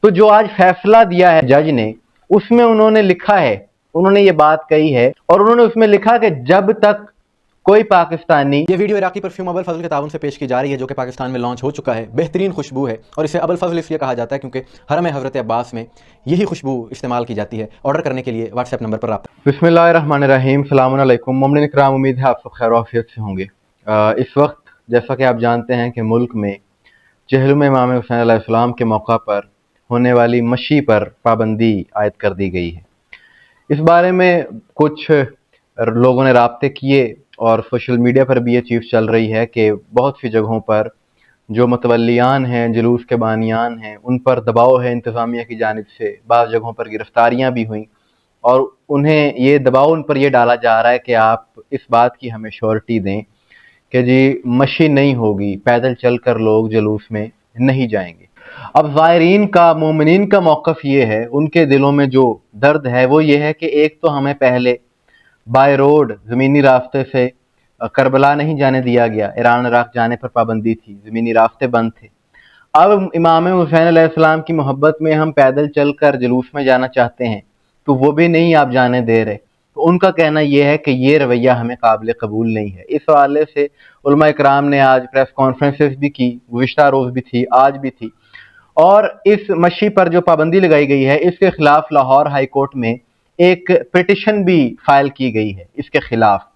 تو जो आज फैसला दिया है जज ने, उसमें उन्होंने लिखा है, उन्होंने ये बात कही है और उन्होंने उसमें लिखा कि जब तक कोई पाकिस्तानी। ये वीडियो इराकी परफ्यूम अबुल फजल के ताउन से पेश की जा रही है, जो कि पाकिस्तान में लॉन्च हो चुका है। बेहतरीन खुशबू है और इसे अबुल फजल इसलिए कहा जाता है क्योंकि हरम हज़रत अब्बास में यही खुशबू इस्तेमाल की जाती है। ऑर्डर करने के लिए व्हाट्सएप नंबर पर रब्ता। बिस्मिल्लाहिर्रहमानिर्रहीम, सलामुन अलैकुम मोमिन इकराम, उम्मीद है आप सब खैर आफियत से होंगे। इस वक्त जैसा कि आप जानते हैं कि मुल्क में चहलुम इमाम हुसैन अलैहिस्सलाम के मौका पर होने वाली मशी पर पाबंदी आयद कर दी गई है। इस बारे में कुछ लोगों ने राब्ते किए और सोशल मीडिया पर भी ये चीज़ चल रही है कि बहुत सी जगहों पर जो मतवल्लियान हैं, जुलूस के बानियान हैं, उन पर दबाव है इंतज़ामिया की जानिब से। बाज़ जगहों पर गिरफ्तारियाँ भी हुई और उन्हें ये दबाव उन पर ये डाला जा रहा है कि आप इस बात की हमें श्योरिटी दें कि जी मशी नहीं होगी, पैदल चल कर लोग जुलूस में नहीं जाएंगे। अब ज़ायरीन का, मोमिनीन का मौक़िफ़ ये है, उनके दिलों में जो दर्द है वो ये है कि एक तो हमें पहले बाय रोड ज़मीनी रास्ते से करबला नहीं जाने दिया गया, ईरान इराक जाने पर पाबंदी थी, ज़मीनी रास्ते बंद थे। अब इमाम हुसैन अलैहिस्सलाम की मोहब्बत में हम पैदल चल कर जुलूस में जाना चाहते हैं तो वो भी नहीं आप जाने दे रहे। तो उनका कहना यह है कि ये रवैया हमें काबिल कबूल नहीं है। इस हवाले से उलमा इकराम ने आज प्रेस कॉन्फ्रेंसेस भी की, गुज़िश्ता रोज़ भी थी, आज भी थी, और इस मशी पर जो पाबंदी लगाई गई है इसके खिलाफ लाहौर हाई कोर्ट में एक पिटिशन भी फाइल की गई है इसके खिलाफ,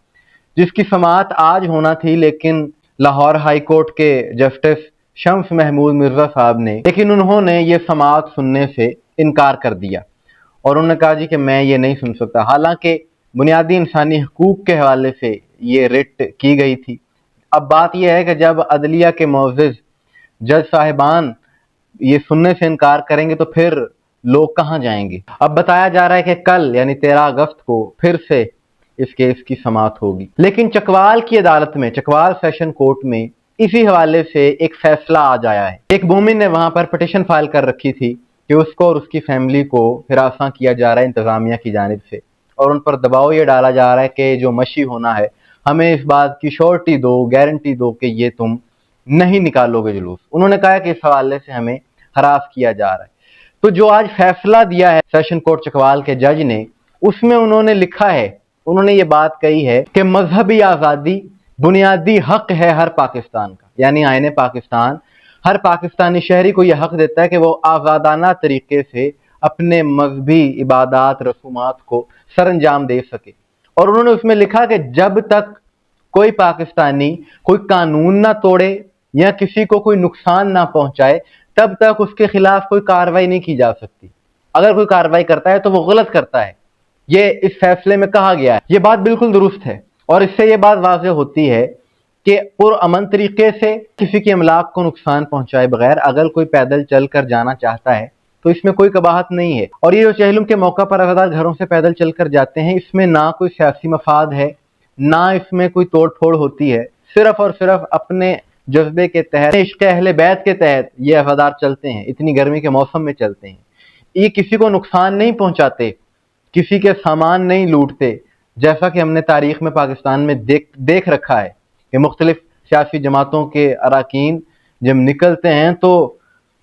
जिसकी समाअत आज होना थी, लेकिन लाहौर हाई कोर्ट के जस्टिस शम्स महमूद मिर्जा साहब ने, लेकिन उन्होंने ये समाअत सुनने से इनकार कर दिया और उन्होंने कहा जी कि मैं ये नहीं सुन सकता। हालांकि बुनियादी इंसानी हकूक के हवाले से ये रिट की गई थी। अब बात यह है कि जब अदलिया के मोअज़्ज़िज़ जज साहिबान ये सुनने से इनकार करेंगे तो फिर लोग कहाँ जाएंगे। अब बताया जा रहा है कि कल यानी 13 अगस्त को फिर से इस केस की समाअत होगी, लेकिन चकवाल की अदालत में, चकवाल सेशन कोर्ट में इसी हवाले से एक फैसला आज आया है। एक मोमिन ने वहां पर पिटिशन फाइल कर रखी थी कि उसको और उसकी फैमिली को हिरासत किया जा रहा है इंतजामिया की जानिब से और उन पर दबाव ये डाला जा रहा है कि जो मशी होना है हमें इस बात की श्योरिटी दो, गारंटी दो कि ये तुम नहीं निकालोगे जुलूस। उन्होंने कहा कि इस हवाले से हमें हरास किया जा रहा है। तो जो आज फैसला दिया है सेशन कोर्ट चकवाल के जज ने, उसमें उन्होंने लिखा है, उन्होंने ये बात कही है कि मजहबी आज़ादी बुनियादी हक है हर पाकिस्तान का, यानी आईने पाकिस्तान हर पाकिस्तानी शहरी को यह हक देता है कि वो आज़ादाना तरीके से अपने मजहबी इबादत रसूमात को सरअंजाम दे सके। और उन्होंने उसमें लिखा कि जब तक कोई पाकिस्तानी कोई कानून ना तोड़े या किसी को कोई नुकसान ना पहुंचाए तब तक उसके खिलाफ कोई कार्रवाई नहीं की जा सकती। अगर कोई कार्रवाई करता है तो वो गलत करता है, ये इस फैसले में कहा गया है। ये बात बिल्कुल दुरुस्त है और इससे ये बात वाज़ेह होती है कि पुरअमन तरीके से किसी की अमलाक को नुकसान पहुंचाए बगैर अगर कोई पैदल चल कर जाना चाहता है तो इसमें कोई कबाहत नहीं है। और ये जो चहलुम के मौका पर अज़ादार घरों से पैदल चल कर जाते हैं, इसमें ना कोई सियासी मफाद है, ना इसमें कोई तोड़ फोड़ होती है, सिर्फ और सिर्फ अपने जज्बे के तहत, इश्क़ अहले बैत के तहत ये अज़ादार चलते हैं। इतनी गर्मी के मौसम में चलते हैं, ये किसी को नुकसान नहीं पहुंचाते, किसी के सामान नहीं लूटते, जैसा कि हमने तारीख में पाकिस्तान में देख रखा है कि मुख्तलिफ सियासी जमातों के अरकान जब निकलते हैं तो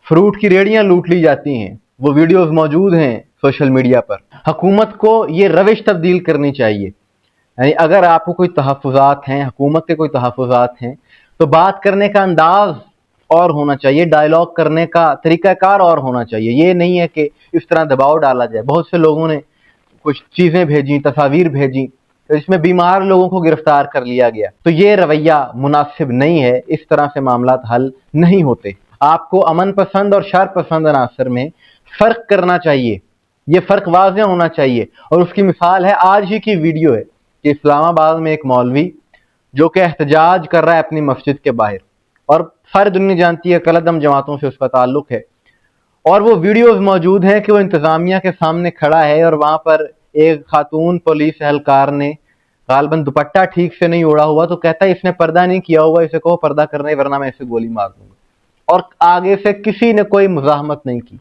फ्रूट की रेड़ियां लूट ली जाती हैं। वो वीडियोस मौजूद हैं सोशल मीडिया पर। हुकूमत को ये रविश तब्दील करनी चाहिए, यानी अगर आपको कोई तहफ़्फ़ुज़ात हैं, हुकूमत के कोई तहफ़्फ़ुज़ात हैं, तो बात करने का अंदाज और होना चाहिए, डायलॉग करने का तरीक़ाकार और होना चाहिए। ये नहीं है कि इस तरह दबाव डाला जाए। बहुत से लोगों ने कुछ चीज़ें भेजी, तस्वीर भेजी, तो इसमें बीमार लोगों को गिरफ्तार कर लिया गया। तो ये रवैया मुनासिब नहीं है, इस तरह से मामलात हल नहीं होते। आपको अमन पसंद और शर पसंद अनासर में फ़र्क करना चाहिए, ये फ़र्क वाज़ेह होना चाहिए। और उसकी मिसाल है, आज ही की वीडियो है कि इस्लामाबाद में एक मौलवी जो कि एहतजाज कर रहा है अपनी मस्जिद के बाहर, और सारी दुनिया जानती है कलअदम जमातों से उसका ताल्लुक़ है, और वो वीडियोस मौजूद हैं कि वो इंतज़ामिया के सामने खड़ा है और वहाँ पर एक खातून पुलिस एहलकार ने गालबन दुपट्टा ठीक से नहीं ओढ़ा हुआ, तो कहता है इसने पर्दा नहीं किया हुआ, इसे कहो पर्दा करने वरना मैं इसे गोली मार दूंगा। और आगे से किसी ने कोई मुज़ाहमत नहीं की।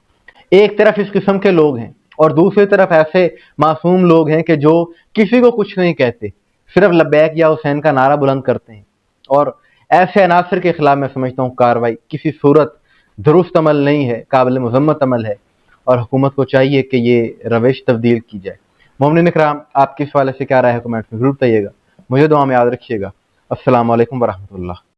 एक तरफ इस किस्म के लोग हैं और दूसरी तरफ ऐसे मासूम लोग हैं कि जो किसी को कुछ नहीं कहते, सिर्फ लब्बैक या हुसैन का नारा बुलंद करते हैं। और ऐसे अनासर के खिलाफ मैं समझता हूँ कार्रवाई किसी सूरत दुरुस्त अमल नहीं है, काबिल मज़म्मत अमल है। اور حکومت کو چاہیے کہ یہ روش تبدیل کی جائے۔ مومنین اکرام، آپ کی اس حوالے سے کیا رائے ہے کمنٹس میں ضرور بتائیے گا۔ مجھے دعا میں یاد رکھیے گا۔ السلام علیکم ورحمۃ اللہ۔